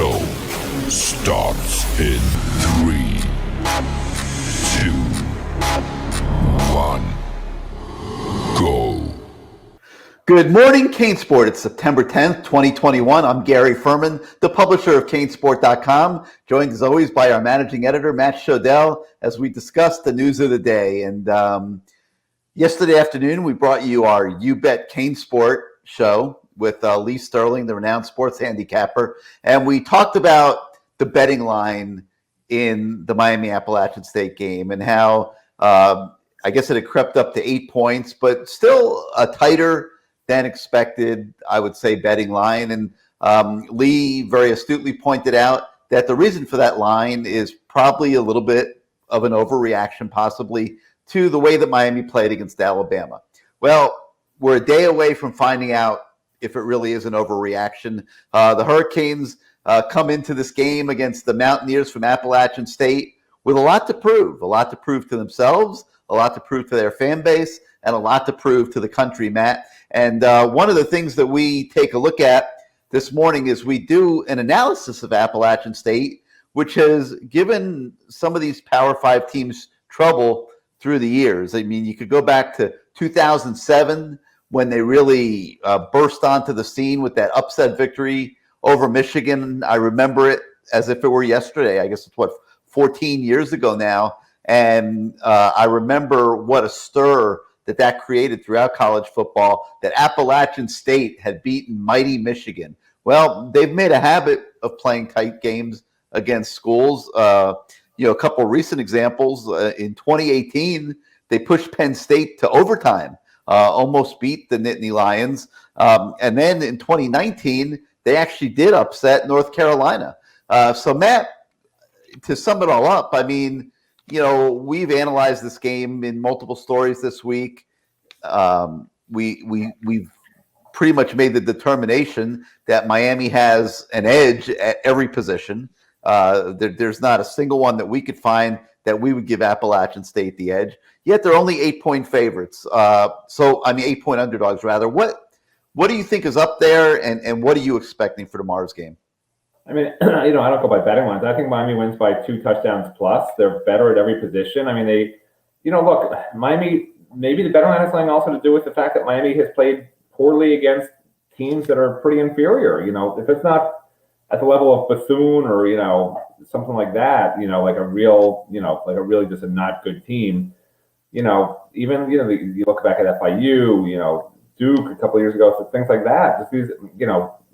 show starts in 3, 2, 1, go. Good morning, CaneSport. It's September 10th, 2021. I'm Gary Ferman, the publisher of CaneSport.com, joined as always by our managing editor, Matt Shodell, as we discuss the news of the day. And yesterday afternoon, we brought you our You Bet CaneSport show with Lee Sterling, the renowned sports handicapper. And we talked about the betting line in the Miami Appalachian State game and how I guess it had crept up to 8 points, but still a tighter than expected, I would say, betting line. And Lee very astutely pointed out that the reason for that line is probably a little bit of an overreaction, possibly, to the way that Miami played against Alabama. Well, we're a day away from finding out if it really is an overreaction. The Hurricanes come into this game against the Mountaineers from Appalachian State with a lot to prove to themselves, a lot to prove to their fan base, and a lot to prove to the country, Matt. And one of the things that we take a look at this morning is we do an analysis of Appalachian State, which has given some of these Power 5 teams trouble through the years. I mean, you could go back to 2007 when they really burst onto the scene with that upset victory over Michigan. I remember it as if it were yesterday. I guess it's 14 years ago now. And I remember what a stir that created throughout college football, that Appalachian State had beaten mighty Michigan. Well, they've made a habit of playing tight games against schools. A couple recent examples. In 2018, they pushed Penn State to overtime, almost beat the Nittany Lions. And then in 2019, they actually did upset North Carolina. So, Matt, to sum it all up, I mean, we've analyzed this game in multiple stories this week. We've pretty much made the determination that Miami has an edge at every position. There's not a single one that we could find that we would give Appalachian State the edge. Yet they're only 8-point favorites. 8-point underdogs, rather. What do you think is up there, and what are you expecting for tomorrow's game? I mean, I don't go by betting lines. I think Miami wins by 2 touchdowns plus. They're better at every position. I mean, look, Miami, maybe the betting line has something also to do with the fact that Miami has played poorly against teams that are pretty inferior. If it's not at the level of Bethune or, something like that, like a really just a not good team, even, you look back at FIU, Duke a couple of years ago, so things like that. Just these,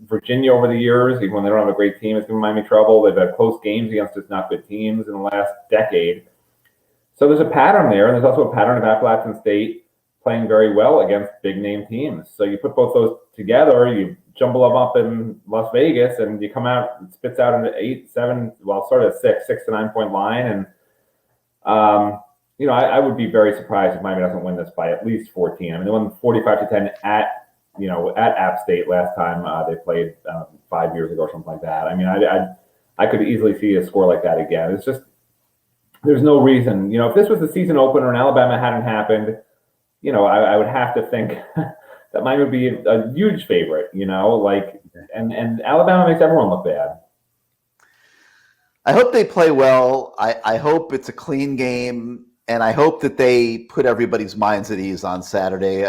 Virginia over the years, even when they don't have a great team, it's given Miami trouble. They've had close games against just not good teams in the last decade. So there's a pattern there, and there's also a pattern of Appalachian State playing very well against big-name teams. So you put both those together, you jumble them up in Las Vegas, and you come out, it spits out an 8, 7, well, sort of 6 to 9 point line. And, I would be very surprised if Miami doesn't win this by at least 14. I mean, they won 45-10 at App State last time they played 5 years ago or something like that. I mean, I could easily see a score like that again. It's just, there's no reason. If this was the season opener and Alabama hadn't happened, I would have to think that Miami would be a huge favorite, and Alabama makes everyone look bad. I hope they play well. I hope it's a clean game, and I hope that they put everybody's minds at ease on Saturday.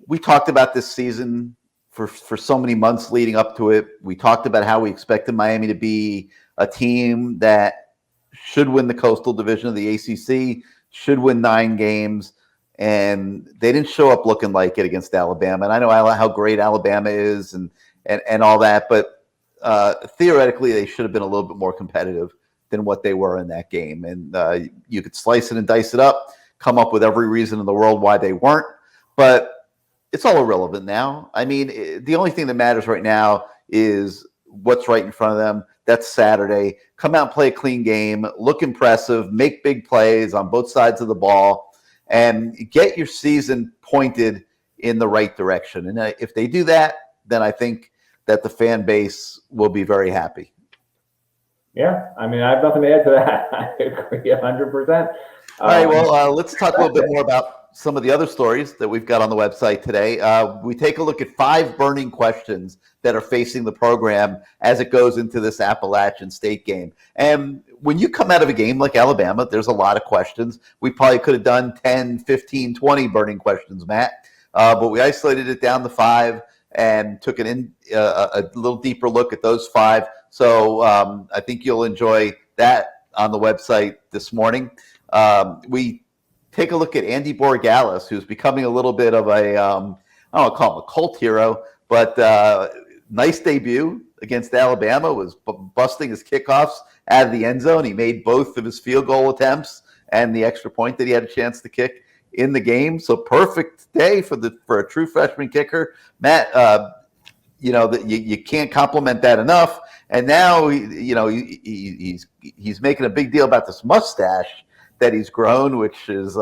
We talked about this season for so many months leading up to it. We talked about how we expected Miami to be a team that should win the Coastal Division of the ACC, should win 9 games, and they didn't show up looking like it against Alabama. And I know how great Alabama is and all that, but theoretically they should have been a little bit more competitive than what they were in that game. And you could slice it and dice it up, come up with every reason in the world why they weren't, but it's all irrelevant now. I mean, the only thing that matters right now is what's right in front of them. That's Saturday. Come out and play a clean game, look impressive, make big plays on both sides of the ball, and get your season pointed in the right direction. And if they do that, then I think that the fan base will be very happy. Yeah, I mean, I have nothing to add to that. I agree 100%. All right, well, let's talk a little bit more about some of the other stories that we've got on the website today. We take a look at 5 burning questions that are facing the program as it goes into this Appalachian State game. And when you come out of a game like Alabama, there's a lot of questions. We probably could have done 10, 15, 20 burning questions, Matt. But we isolated it down to 5 and took a little deeper look at those 5. So I think you'll enjoy that on the website this morning. We take a look at Andy Borgalis, who's becoming a little bit of a, I don't want to call him a cult hero, but nice debut against Alabama, was busting his kickoffs out of the end zone. He made both of his field goal attempts and the extra point that he had a chance to kick in the game. So perfect day for a true freshman kicker. Matt, you can't compliment that enough. And now, he's making a big deal about this mustache that he's grown, which is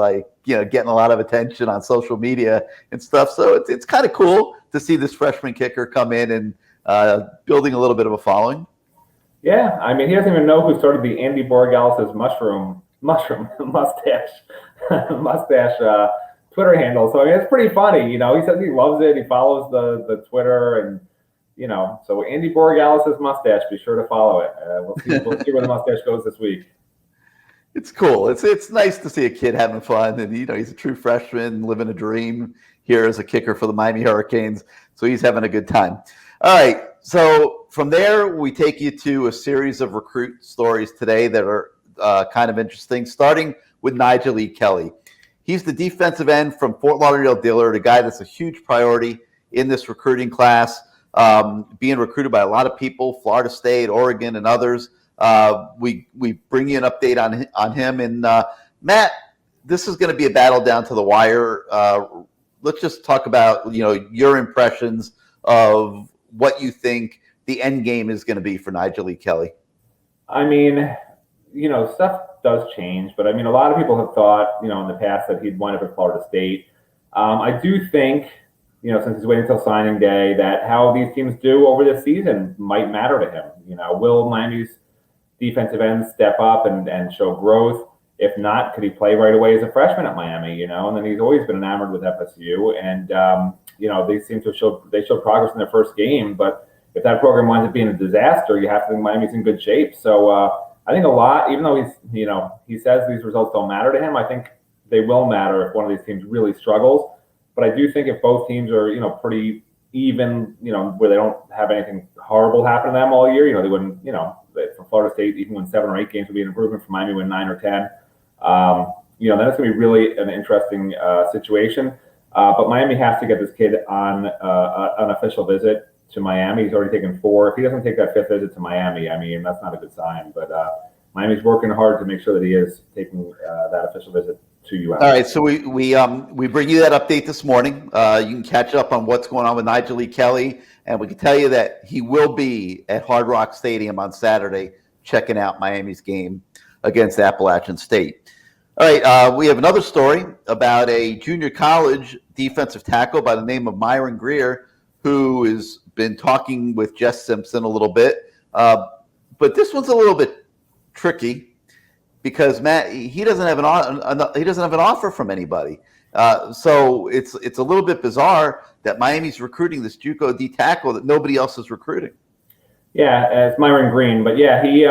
getting a lot of attention on social media and stuff. So it's kind of cool to see this freshman kicker come in and building a little bit of a following. Yeah, I mean, he doesn't even know who started the Andy Borgalis' mustache Twitter handle. So I mean, it's pretty funny. He says he loves it. He follows the Twitter, and so Andy Borgalis' mustache. Be sure to follow it. We'll see where the mustache goes this week. It's cool. It's nice to see a kid having fun, and he's a true freshman living a dream here as a kicker for the Miami Hurricanes. So he's having a good time. All right. So from there, we take you to a series of recruit stories today that are kind of interesting, starting with Nigel E. Kelly. He's the defensive end from Fort Lauderdale-Dillard, a guy that's a huge priority in this recruiting class, being recruited by a lot of people, Florida State, Oregon, and others. We bring you an update on him. And Matt, this is going to be a battle down to the wire. Let's just talk about your impressions of what you think the end game is going to be for Nigel E. Kelly. I mean, stuff does change, but I mean, a lot of people have thought, in the past that he'd wind up at Florida State. I do think, since he's waiting until signing day, that how these teams do over this season might matter to him. Will Miami's defensive ends step up and show growth? If not, could he play right away as a freshman at Miami? And then he's always been enamored with FSU, and they seem to show progress in their first game. But if that program winds up being a disaster, you have to think Miami's in good shape. So I think a lot, even though he says these results don't matter to him, I think they will matter if one of these teams really struggles. But I do think if both teams are pretty even, where they don't have anything horrible happen to them all year, they wouldn't, for Florida State, even win 7 or 8 games would be an improvement. For Miami, win 9 or 10. Then it's going to be really an interesting situation. But Miami has to get this kid on an official visit to Miami. He's already taken 4. If he doesn't take that 5th visit to Miami, I mean, that's not a good sign. But Miami's working hard to make sure that he is taking that official visit to UM. All right, so we bring you that update this morning. You can catch up on what's going on with Nigel E. Kelly, and we can tell you that he will be at Hard Rock Stadium on Saturday checking out Miami's game against Appalachian State. All right, we have another story about a junior college defensive tackle by the name of Myron Greer, who has been talking with Jess Simpson a little bit. But this one's a little bit tricky because Matt, he doesn't have an offer from anybody. So it's a little bit bizarre that Miami's recruiting this JUCO D tackle that nobody else is recruiting. Yeah, it's Myron Greer, but yeah, he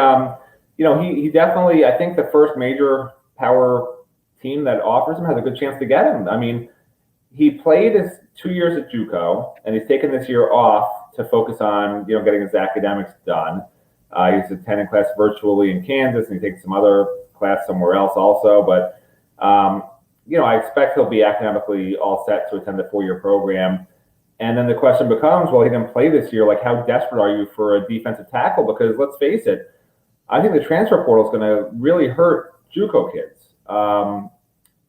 definitely, I think the first major power team that offers him has a good chance to get him. I mean, he played his 2 years at JUCO, and he's taken this year off to focus on getting his academics done. He's attending class virtually in Kansas, and he's taking some other class somewhere else also. But I expect he'll be academically all set to attend the 4-year program. And then the question becomes, well, he didn't play this year. Like, how desperate are you for a defensive tackle? Because let's face it, I think the transfer portal is going to really hurt JUCO kids.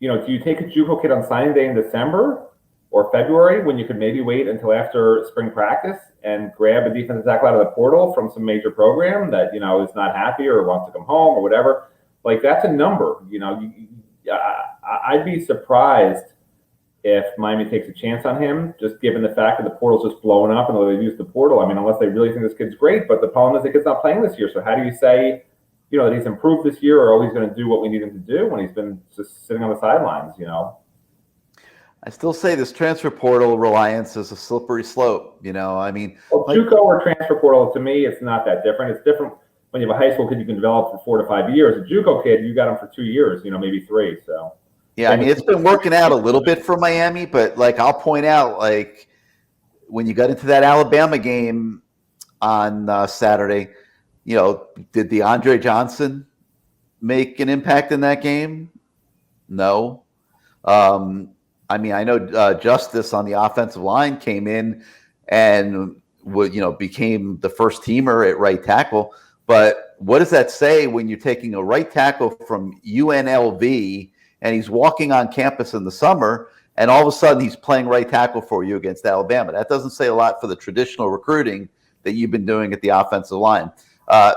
Do you take a JUCO kid on signing day in December or February when you could maybe wait until after spring practice and grab a defensive tackle out of the portal from some major program that, is not happy or wants to come home or whatever? Like, that's a number. I'd be surprised if Miami takes a chance on him, just given the fact that the portal's just blowing up and they've used the portal. I mean, unless they really think this kid's great. But the problem is the kid's not playing this year. So how do you say, that he's improved this year, or he's going to do what we need him to do when he's been just sitting on the sidelines, I still say this transfer portal reliance is a slippery slope. Well, JUCO or transfer portal, to me, it's not that different. It's different when you have a high school kid you can develop for 4 to 5 years. A JUCO kid, you got him for 2 years, maybe 3. So yeah, it's been working out a little bit for Miami, but I'll point out, when you got into that Alabama game on Saturday, did DeAndre Johnson make an impact in that game? No. I know Justice on the offensive line came in and became the first teamer at right tackle. But what does that say when you're taking a right tackle from UNLV and he's walking on campus in the summer and all of a sudden he's playing right tackle for you against Alabama? That doesn't say a lot for the traditional recruiting that you've been doing at the offensive line.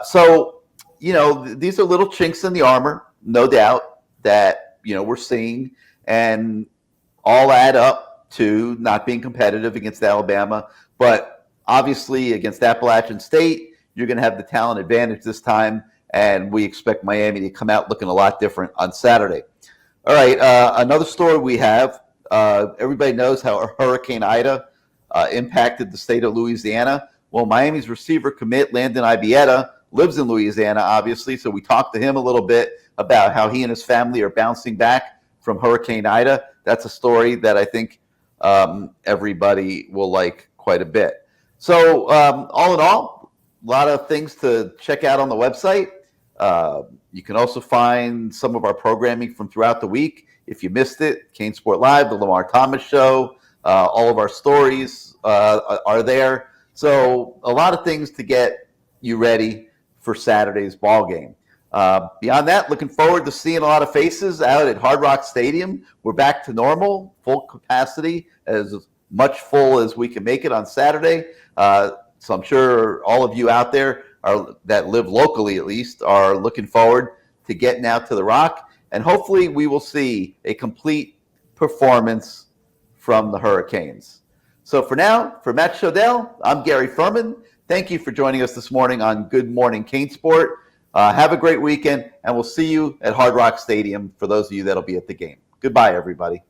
So these are little chinks in the armor, no doubt, that we're seeing, and all add up to not being competitive against Alabama. But obviously against Appalachian State, you're going to have the talent advantage this time, and we expect Miami to come out looking a lot different on Saturday. All right, another story we have, everybody knows how Hurricane Ida impacted the state of Louisiana. Well, Miami's receiver commit, Landon Ibiata, lives in Louisiana, obviously, so we talked to him a little bit about how he and his family are bouncing back from Hurricane Ida. That's a story that I think everybody will like quite a bit. So all in all, a lot of things to check out on the website. You can also find some of our programming from throughout the week. If you missed it, CaneSport Live, the Lamar Thomas Show, all of our stories are there. So a lot of things to get you ready for Saturday's ball game. Beyond that, looking forward to seeing a lot of faces out at Hard Rock Stadium. We're back to normal, full capacity, as much full as we can make it on Saturday. So I'm sure all of you out there that live locally, at least, are looking forward to getting out to the Rock. And hopefully we will see a complete performance from the Hurricanes. So for now, for Matt Shodell, I'm Gary Ferman. Thank you for joining us this morning on Good Morning CaneSport. Have a great weekend, and we'll see you at Hard Rock Stadium for those of you that'll be at the game. Goodbye, everybody.